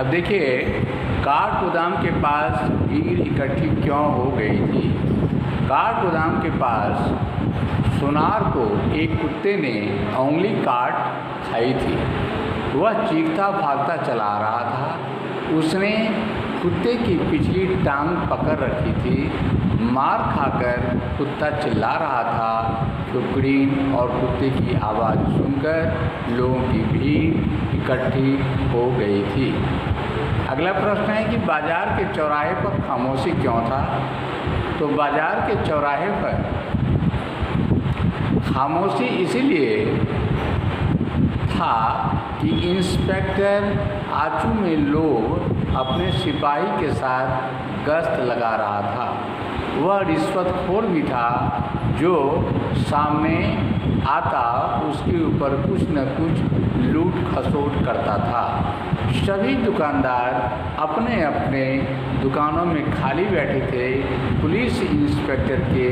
अब देखिए, काठ गोदाम के पास भीड़ इकट्ठी क्यों हो गई थी। काठ गोदाम के पास सोनार को एक कुत्ते ने उंगली काट खाई थी। वह चीखता भागता चला रहा था। उसने कुत्ते की पिछली टांग पकड़ रखी थी। मार खाकर कुत्ता चिल्ला रहा था। खुकड़ीन और कुत्ते की आवाज़ सुनकर लोगों की भीड़ इकट्ठी हो गई थी। अगला प्रश्न है कि बाजार के चौराहे पर खामोशी क्यों था। तो बाजार के चौराहे पर खामोशी इसीलिए था कि इंस्पेक्टर आचू में लोग अपने सिपाही के साथ गश्त लगा रहा था। वह रिश्वतखोर भी था जो सामने आता उसके ऊपर कुछ न कुछ लूट खसोट करता था। सभी दुकानदार अपने अपने दुकानों में खाली बैठे थे। पुलिस इंस्पेक्टर के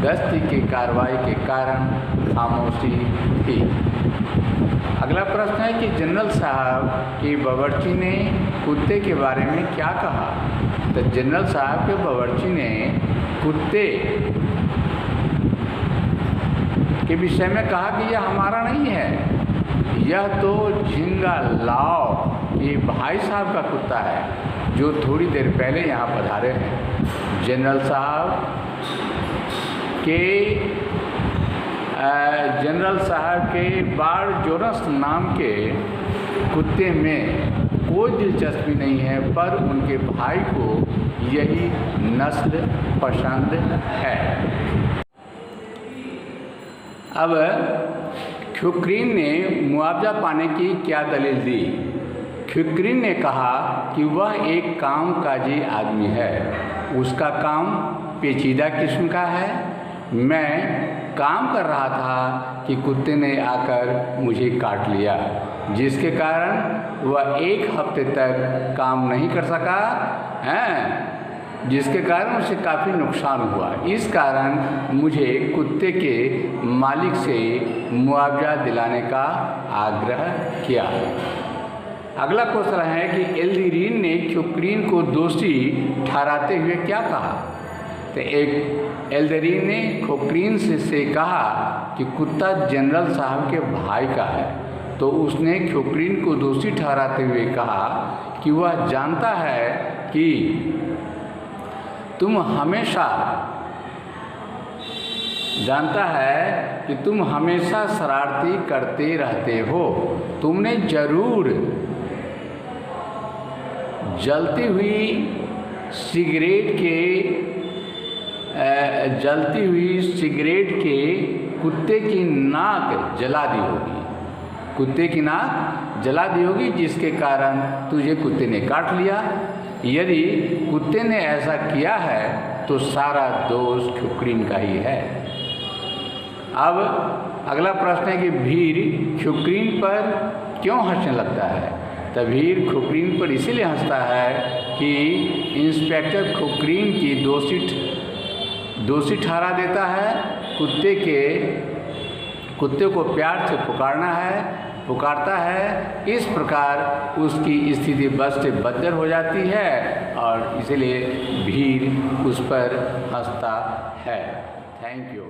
गश्ती की कार्रवाई के कारण खामोशी थी। अगला प्रश्न है कि जनरल साहब की बावर्ची ने कुत्ते के बारे में क्या कहा। तो जनरल साहब के बावर्ची ने कुत्ते के विषय में कहा कि यह हमारा नहीं है, यह तो झिंगा लाओ ये भाई साहब का कुत्ता है जो थोड़ी देर पहले यहाँ पधारे हैं। जनरल साहब के बारजोरस नाम के कुत्ते में कोई दिलचस्पी नहीं है, पर उनके भाई को यही नस्ल पसंद है। अब खुकरीन ने मुआवजा पाने की क्या दलील दी। खुकरीन ने कहा कि वह एक कामकाजी आदमी है, उसका काम पेचीदा किस्म का है। मैं काम कर रहा था कि कुत्ते ने आकर मुझे काट लिया, जिसके कारण वह एक हफ्ते तक काम नहीं कर सका है, जिसके कारण उसे काफ़ी नुकसान हुआ। इस कारण मुझे कुत्ते के मालिक से मुआवजा दिलाने का आग्रह किया। अगला क्वेश्चन है कि एल्दरीन ने खुकरीन को दोषी ठहराते हुए क्या कहा। तो एक एल्दरीन ने खुकरीन से कहा कि कुत्ता जनरल साहब के भाई का है। तो उसने खुकरीन को दोषी ठहराते हुए कहा कि वह जानता है कि तुम हमेशा शरारती करते रहते हो। तुमने जरूर जलती हुई सिगरेट के कुत्ते की नाक जला दी होगी। कुत्ते की नाक जला दी होगी, जिसके कारण तुझे कुत्ते ने काट लिया। यदि कुत्ते ने ऐसा किया है तो सारा दोष खुकरीन का ही है। अब अगला प्रश्न है कि भीड़ खुकरीन पर क्यों हंसने लगता है। तो भीड़ खुकरीन पर इसीलिए हंसता है कि इंस्पेक्टर खुकरीन की दोषी ठहरा देता है। कुत्ते को प्यार से पुकारता है। इस प्रकार उसकी स्थिति बस से बदतर हो जाती है और इसलिए भीड़ उस पर हंसता है। Thank you.